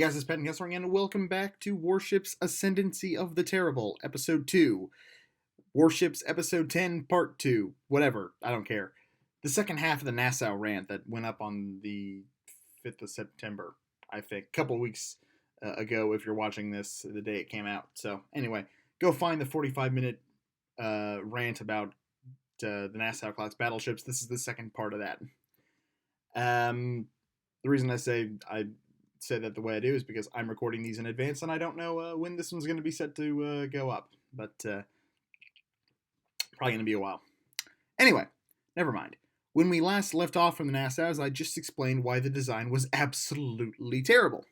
guys, it's Patton Kesselring, and welcome back to Warships Ascendancy of the Terrible, Episode 2. Warships Episode 10, Part 2. Whatever, I don't care. The second half of the Nassau rant that went up on the 5th of September, I think, a couple weeks ago if you're watching this the day it came out. So, anyway, go find the 45-minute rant about the Nassau-class battleships. This is the second part of that. The reason I say that the way I do is because I'm recording these in advance and I don't know when this one's going to be set to go up, but probably going to be a while. Anyway, never mind. When we last left off from the Nassaus, I just explained why the design was absolutely terrible.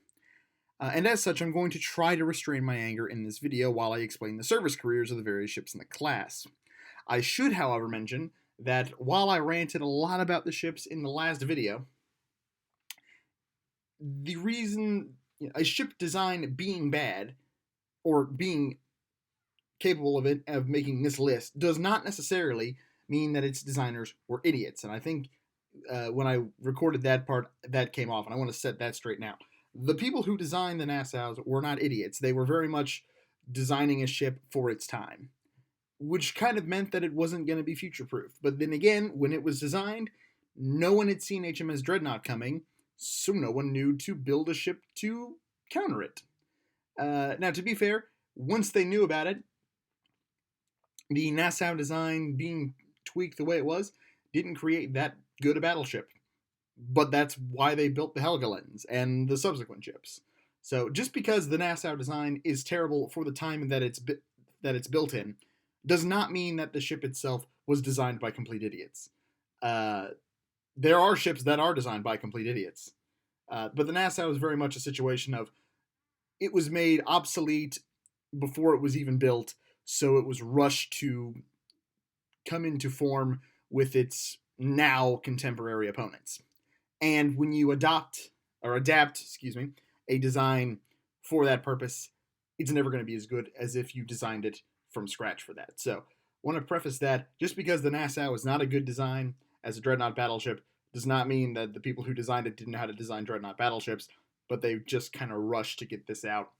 And as such, I'm going to try to restrain my anger in this video while I explain the service careers of the various ships in the class. I should, however, mention that while I ranted a lot about the ships in the last video, the reason a ship design being bad or being capable of making this list does not necessarily mean that its designers were idiots. And I think when I recorded that part, that came off, and I want to set that straight now. The people who designed the Nassau's were not idiots. They were very much designing a ship for its time, which kind of meant that it wasn't going to be future-proof. But then again, when it was designed, no one had seen HMS Dreadnought coming, so no one knew to build a ship to counter it. Now, to be fair, once they knew about it, the Nassau design being tweaked the way it was didn't create that good a battleship. But that's why they built the Helgolands and the subsequent ships. So just because the Nassau design is terrible for the time that it's built in, does not mean that the ship itself was designed by complete idiots. There are ships that are designed by complete idiots. But the Nassau is very much a situation of it was made obsolete before it was even built, so it was rushed to come into form with its now contemporary opponents. And when you adapt a design for that purpose, it's never going to be as good as if you designed it from scratch for that. So I want to preface that just because the Nassau is not a good design as a Dreadnought battleship does not mean that the people who designed it didn't know how to design Dreadnought battleships, but they just kind of rushed to get this out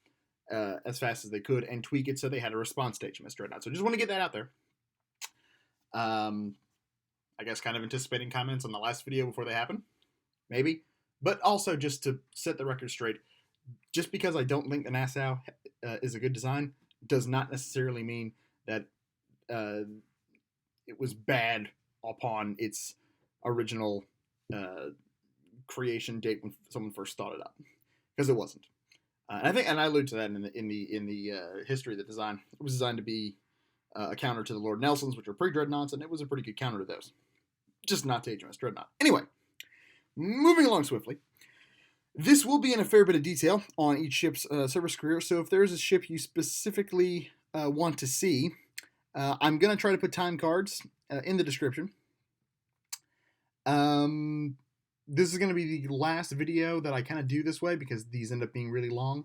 as fast as they could and tweak it so they had a response to HMS Dreadnought. So just want to get that out there. I guess kind of anticipating comments on the last video before they happen. Maybe. But also just to set the record straight, just because I don't think the Nassau is a good design does not necessarily mean that it was bad upon its original creation date when someone first thought it up, because it wasn't. And I allude to that in the history of the design. It was designed to be a counter to the Lord Nelsons, which are pre-dreadnoughts, and it was a pretty good counter to those, just not to HMS Dreadnought. Anyway, moving along swiftly. This will be in a fair bit of detail on each ship's service career, so if there's a ship you specifically want to see, I'm going to try to put time cards in the description. This is going to be the last video that I kind of do this way because these end up being really long.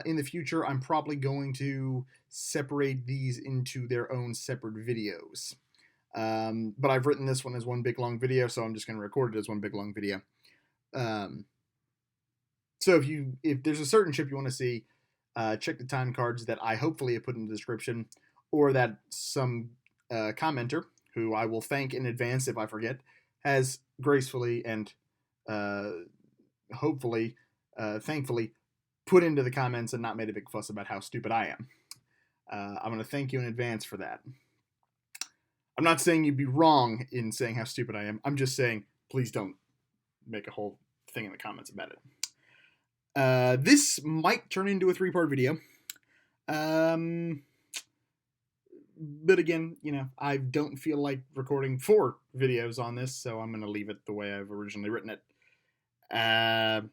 In the future, I'm probably going to separate these into their own separate videos. But I've written this one as one big long video, so I'm just going to record it as one big long video. So if there's a certain ship you want to see, check the time cards that I hopefully have put in the description, or that some commenter, who I will thank in advance if I forget, has gracefully and hopefully, thankfully, put into the comments and not made a big fuss about how stupid I am. I'm going to thank you in advance for that. I'm not saying you'd be wrong in saying how stupid I am. I'm just saying, please don't make a whole thing in the comments about it. This might turn into a 3-part video. But again, I don't feel like recording 4 videos on this, so I'm going to leave it the way I've originally written it. And,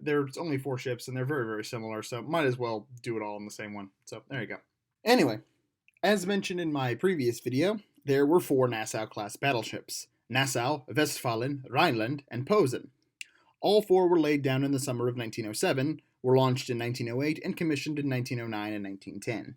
there's only 4 ships, and they're very, very similar, so might as well do it all in the same one. So, there you go. Anyway, as mentioned in my previous video, there were 4 Nassau-class battleships: Nassau, Westfalen, Rhineland, and Posen. All 4 were laid down in the summer of 1907, were launched in 1908, and commissioned in 1909 and 1910.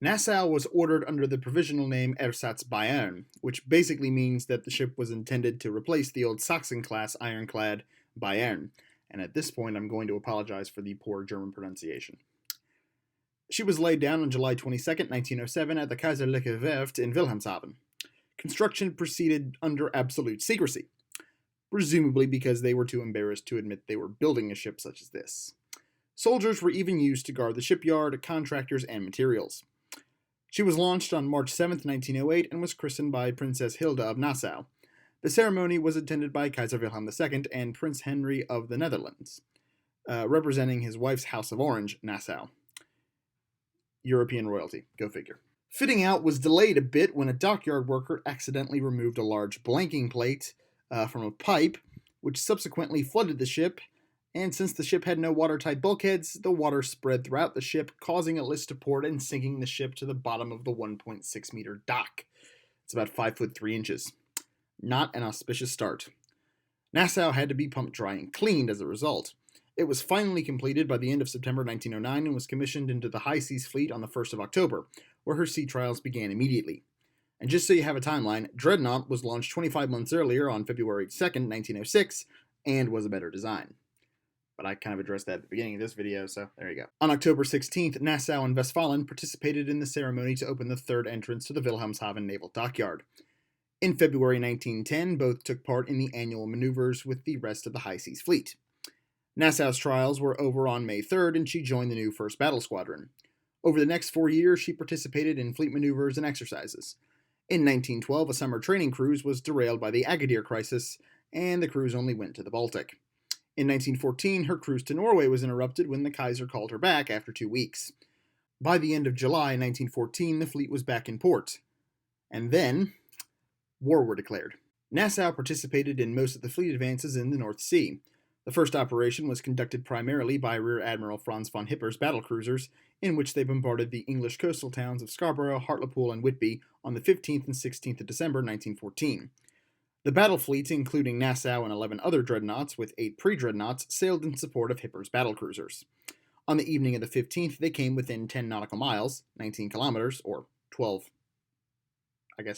Nassau was ordered under the provisional name Ersatz Bayern, which basically means that the ship was intended to replace the old Sachsen-class ironclad Bayern, and at this point I'm going to apologize for the poor German pronunciation. She was laid down on July 22, 1907 at the Kaiserliche Werft in Wilhelmshaven. Construction proceeded under absolute secrecy, presumably because they were too embarrassed to admit they were building a ship such as this. Soldiers were even used to guard the shipyard, contractors, and materials. She was launched on March 7, 1908, and was christened by Princess Hilda of Nassau. The ceremony was attended by Kaiser Wilhelm II and Prince Henry of the Netherlands, representing his wife's House of Orange, Nassau. European royalty, go figure. Fitting out was delayed a bit when a dockyard worker accidentally removed a large blanking plate from a pipe, which subsequently flooded the ship, and since the ship had no watertight bulkheads, the water spread throughout the ship, causing it to port and sinking the ship to the bottom of the 1.6 meter dock. It's about 5 foot 3 inches. Not an auspicious start. Nassau had to be pumped dry and cleaned as a result. It was finally completed by the end of September 1909 and was commissioned into the High Seas Fleet on the 1st of October, where her sea trials began immediately. And just so you have a timeline, Dreadnought was launched 25 months earlier on February 2nd, 1906, and was a better design. But I kind of addressed that at the beginning of this video, so there you go. On October 16th, Nassau and Westfalen participated in the ceremony to open the third entrance to the Wilhelmshaven Naval Dockyard. In February 1910, both took part in the annual maneuvers with the rest of the High Seas Fleet. Nassau's trials were over on May 3rd, and she joined the new 1st Battle Squadron. Over the next 4 years, she participated in fleet maneuvers and exercises. In 1912, a summer training cruise was derailed by the Agadir crisis, and the cruise only went to the Baltic. In 1914, her cruise to Norway was interrupted when the Kaiser called her back after 2 weeks. By the end of July 1914, the fleet was back in port. And then, war were declared. Nassau participated in most of the fleet advances in the North Sea. The first operation was conducted primarily by Rear Admiral Franz von Hipper's battlecruisers, in which they bombarded the English coastal towns of Scarborough, Hartlepool, and Whitby on the 15th and 16th of December 1914. The battle fleet, including Nassau and 11 other dreadnoughts with 8 pre-dreadnoughts, sailed in support of Hipper's battlecruisers. On the evening of the 15th, they came within 10 nautical miles, 19 kilometers, or 12,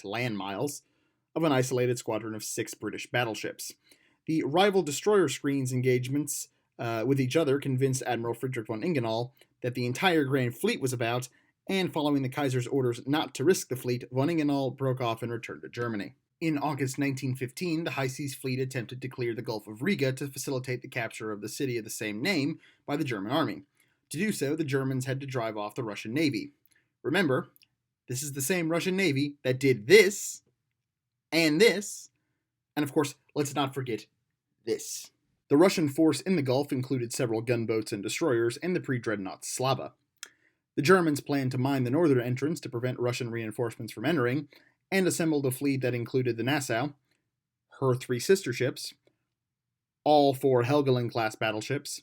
land miles, of an isolated squadron of 6 British battleships. The rival destroyer screens engagements with each other convinced Admiral Friedrich von Ingenall that the entire Grand Fleet was about, and following the Kaiser's orders not to risk the fleet, von Ingenall broke off and returned to Germany. In August 1915, the High Seas Fleet attempted to clear the Gulf of Riga to facilitate the capture of the city of the same name by the German army. To do so, the Germans had to drive off the Russian Navy. Remember, this is the same Russian Navy that did this, and of course, let's not forget this. The Russian force in the Gulf included several gunboats and destroyers and the pre-dreadnought Slava. The Germans planned to mine the northern entrance to prevent Russian reinforcements from entering, and assembled a fleet that included the Nassau, her 3 sister ships, all 4 Helgoland-class battleships,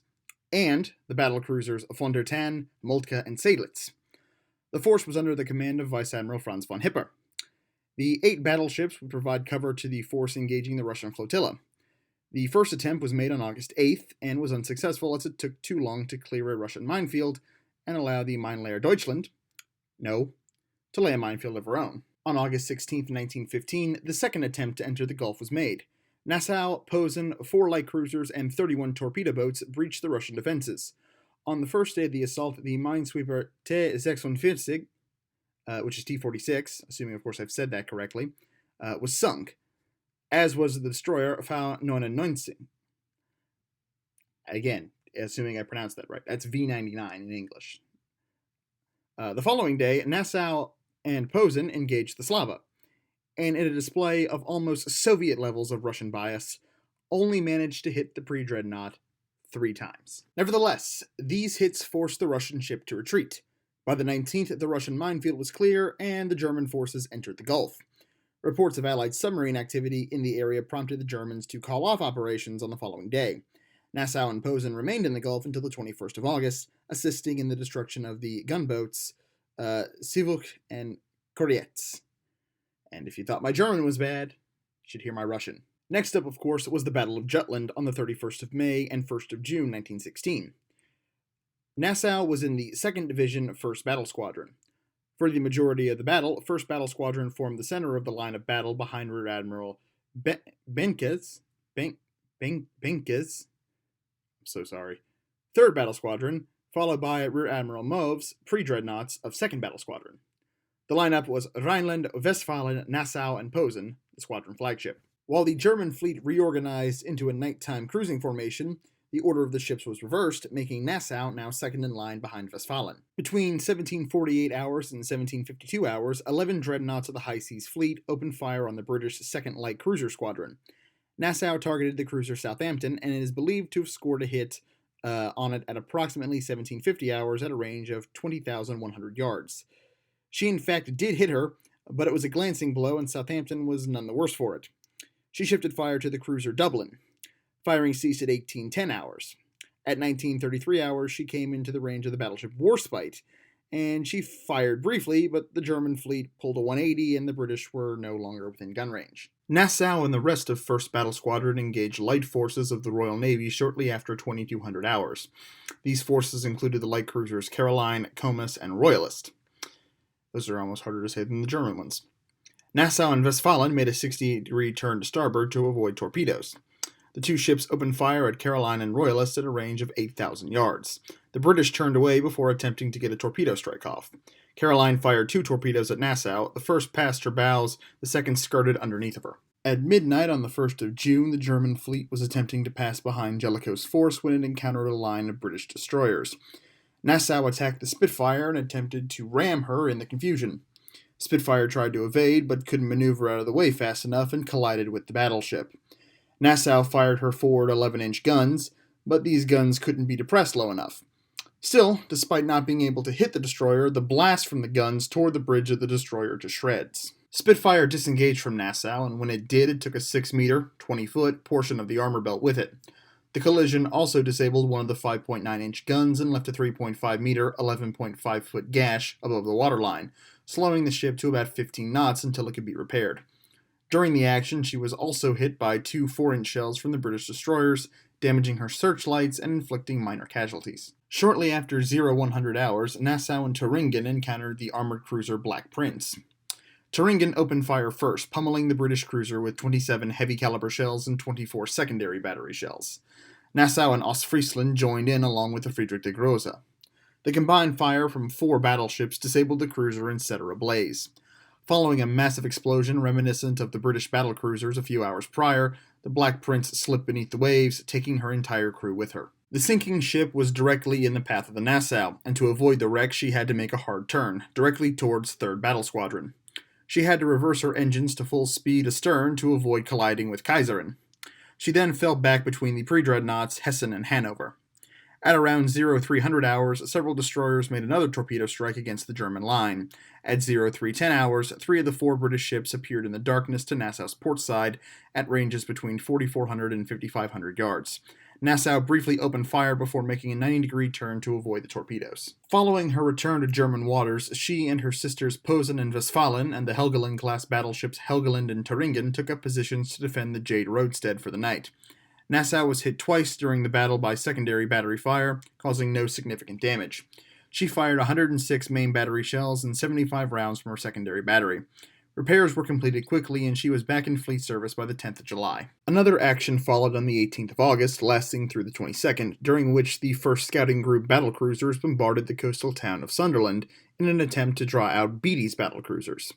and the battlecruisers von der Tann, Moltke, and Seydlitz. The force was under the command of Vice Admiral Franz von Hipper. The 8 battleships would provide cover to the force engaging the Russian flotilla. The first attempt was made on August 8th and was unsuccessful as it took too long to clear a Russian minefield and allow the Minelayer Deutschland, to lay a minefield of her own. On August 16, 1915, the second attempt to enter the Gulf was made. Nassau, Posen, 4 light cruisers, and 31 torpedo boats breached the Russian defenses. On the first day of the assault, the minesweeper T-46, which is T-46, assuming of course I've said that correctly, was sunk, as was the destroyer V-99. Again, assuming I pronounced that right. That's V-99 in English. The following day, Nassau and Posen engaged the Slava, and in a display of almost Soviet levels of Russian bias, only managed to hit the pre-dreadnought 3 times. Nevertheless, these hits forced the Russian ship to retreat. By the 19th, the Russian minefield was clear, and the German forces entered the Gulf. Reports of Allied submarine activity in the area prompted the Germans to call off operations on the following day. Nassau and Posen remained in the Gulf until the 21st of August, assisting in the destruction of the gunboats Sivuk and Koretz. And if you thought my German was bad, you should hear my Russian. Next up, of course, was the Battle of Jutland on the 31st of May and 1st of June 1916. Nassau was in the 2nd Division 1st Battle Squadron. For the majority of the battle, 1st Battle Squadron formed the center of the line of battle behind Rear Admiral Benkes. Benkes. I'm so sorry. 3rd Battle Squadron, followed by Rear Admiral Moves, pre-dreadnoughts of 2nd Battle Squadron. The lineup was Rhineland, Westfalen, Nassau, and Posen, the squadron flagship. While the German fleet reorganized into a nighttime cruising formation, the order of the ships was reversed, making Nassau now second in line behind Westfalen. Between 1748 hours and 1752 hours, 11 dreadnoughts of the High Seas Fleet opened fire on the British 2nd Light Cruiser Squadron. Nassau targeted the cruiser Southampton, and it is believed to have scored a hit on it at approximately 1750 hours at a range of 20,100 yards. She in fact did hit her, but it was a glancing blow, and Southampton was none the worse for it. She shifted fire to the cruiser Dublin. Firing ceased at 1810 hours. At 1933 hours, she came into the range of the battleship Warspite, and she fired briefly, but the German fleet pulled a 180 and the British were no longer within gun range. Nassau and the rest of 1st Battle Squadron engaged light forces of the Royal Navy shortly after 2200 hours. These forces included the light cruisers Caroline, Comus, and Royalist. Those are almost harder to say than the German ones. Nassau and Westfalen made a 68-degree turn to starboard to avoid torpedoes. The two ships opened fire at Caroline and Royalist at a range of 8,000 yards. The British turned away before attempting to get a torpedo strike off. Caroline fired 2 torpedoes at Nassau. The first passed her bows, the second skirted underneath of her. At midnight on the 1st of June, the German fleet was attempting to pass behind Jellicoe's force when it encountered a line of British destroyers. Nassau attacked the Spitfire and attempted to ram her in the confusion. Spitfire tried to evade, but couldn't maneuver out of the way fast enough and collided with the battleship. Nassau fired her forward 11-inch guns, but these guns couldn't be depressed low enough. Still, despite not being able to hit the destroyer, the blast from the guns tore the bridge of the destroyer to shreds. Spitfire disengaged from Nassau, and when it did, it took a 6-meter, 20-foot portion of the armor belt with it. The collision also disabled one of the 5.9-inch guns and left a 3.5-meter, 11.5-foot gash above the waterline, slowing the ship to about 15 knots until it could be repaired. During the action, she was also hit by 2 4-inch shells from the British destroyers, damaging her searchlights and inflicting minor casualties. Shortly after 0100 hours, Nassau and Thuringen encountered the armored cruiser Black Prince. Thuringen opened fire first, pummeling the British cruiser with 27 heavy-caliber shells and 24 secondary battery shells. Nassau and Ostfriesland joined in along with the Friedrich der Große. The combined fire from 4 battleships disabled the cruiser and set her ablaze. Following a massive explosion reminiscent of the British battlecruisers a few hours prior, the Black Prince slipped beneath the waves, taking her entire crew with her. The sinking ship was directly in the path of the Nassau, and to avoid the wreck she had to make a hard turn, directly towards 3rd Battle Squadron. She had to reverse her engines to full speed astern to avoid colliding with Kaiserin. She then fell back between the pre-dreadnoughts Hessen and Hanover. At around 0300 hours, several destroyers made another torpedo strike against the German line. At 0310 hours, 3 of the 4 British ships appeared in the darkness to Nassau's port side at ranges between 4,400 and 5,500 yards. Nassau briefly opened fire before making a 90-degree turn to avoid the torpedoes. Following her return to German waters, she and her sisters Posen and Westfalen and the Helgoland-class battleships Helgoland and Thuringen took up positions to defend the Jade roadstead for the night. Nassau was hit twice during the battle by secondary battery fire, causing no significant damage. She fired 106 main battery shells and 75 rounds from her secondary battery. Repairs were completed quickly and she was back in fleet service by the 10th of July. Another action followed on the 18th of August, lasting through the 22nd, during which the 1st Scouting Group battlecruisers bombarded the coastal town of Sunderland in an attempt to draw out Beatty's battlecruisers.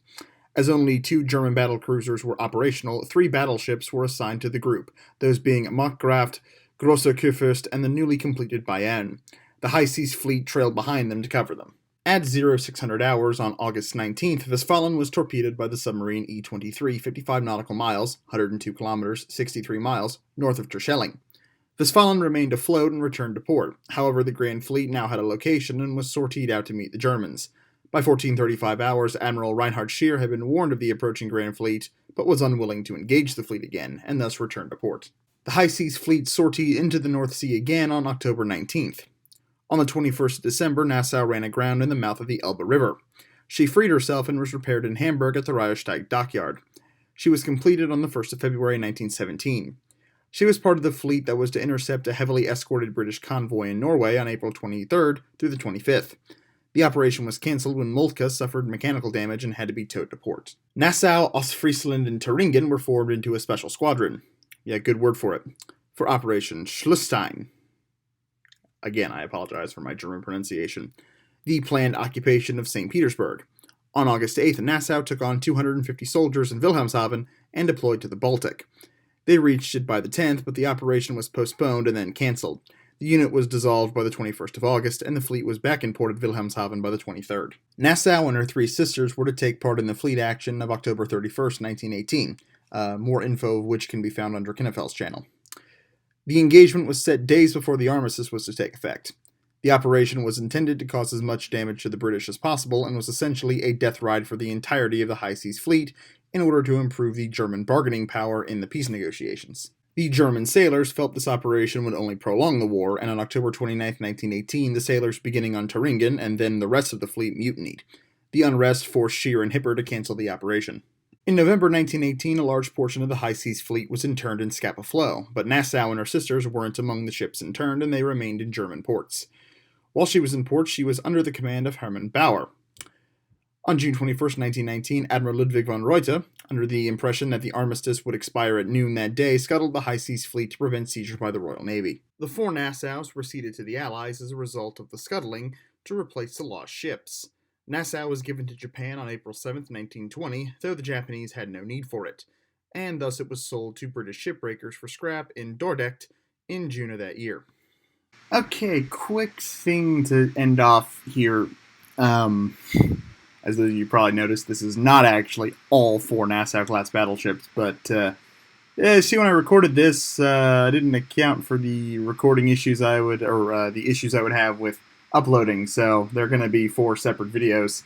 As only 2 German battlecruisers were operational, 3 battleships were assigned to the group, those being Markgraf, Großer Kurfürst, and the newly completed Bayern. The High Seas Fleet trailed behind them to cover them. At 0600 hours on August 19th, Westfalen was torpedoed by the submarine E-23, 55 nautical miles, 102 kilometers, 63 miles, north of Terschelling. Westfalen remained afloat and returned to port. However, the Grand Fleet now had a location and was sortied out to meet the Germans. By 1435 hours, Admiral Reinhard Scheer had been warned of the approaching Grand Fleet, but was unwilling to engage the fleet again, and thus returned to port. The High Seas Fleet sortied into the North Sea again on October 19th. On the 21st of December, Nassau ran aground in the mouth of the Elbe River. She freed herself and was repaired in Hamburg at the Reichstag dockyard. She was completed on the 1st of February 1917. She was part of the fleet that was to intercept a heavily escorted British convoy in Norway on April 23rd through the 25th. The operation was cancelled when Moltke suffered mechanical damage and had to be towed to port. Nassau, Ostfriesland, and Thuringen were formed into a special squadron. Yeah, good word for it. For Operation Schlesstein. Again, I apologize for my German pronunciation. The planned occupation of St. Petersburg. On August 8th, Nassau took on 250 soldiers in Wilhelmshaven and deployed to the Baltic. They reached it by the 10th, but the operation was postponed and then cancelled. The unit was dissolved by the 21st of August, and the fleet was back in port at Wilhelmshaven by the 23rd. Nassau and her three sisters were to take part in the fleet action of October 31st, 1918, more info of which can be found under Kinnefeld's channel. The engagement was set days before the armistice was to take effect. The operation was intended to cause as much damage to the British as possible and was essentially a death ride for the entirety of the High Seas Fleet in order to improve the German bargaining power in the peace negotiations. The German sailors felt this operation would only prolong the war, and on October 29, 1918, the sailors beginning on Thuringen and then the rest of the fleet mutinied. The unrest forced Scheer and Hipper to cancel the operation. In November 1918, a large portion of the High Seas Fleet was interned in Scapa Flow, but Nassau and her sisters weren't among the ships interned, and they remained in German ports. While she was in port, she was under the command of Hermann Bauer. On June 21, 1919, Admiral Ludwig von Reuter, under the impression that the armistice would expire at noon that day, scuttled the High Seas Fleet to prevent seizure by the Royal Navy. The 4 Nassaus were ceded to the Allies as a result of the scuttling to replace the lost ships. Nassau was given to Japan on April 7, 1920, though the Japanese had no need for it, and thus it was sold to British shipbreakers for scrap in Dordrecht in June of that year. Okay, quick thing to end off here. As you probably noticed, this is not actually all 4 Nassau-class battleships, but see, when I recorded this, I didn't account for the recording issues the issues I would have with uploading, so they're going to be 4 separate videos.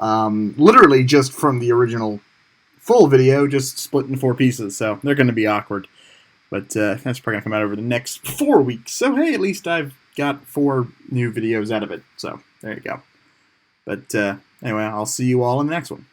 Literally just from the original full video, just split into 4 pieces, so they're going to be awkward. But that's probably going to come out over the next 4 weeks. So, hey, at least I've got 4 new videos out of it. So, there you go. But anyway, I'll see you all in the next one.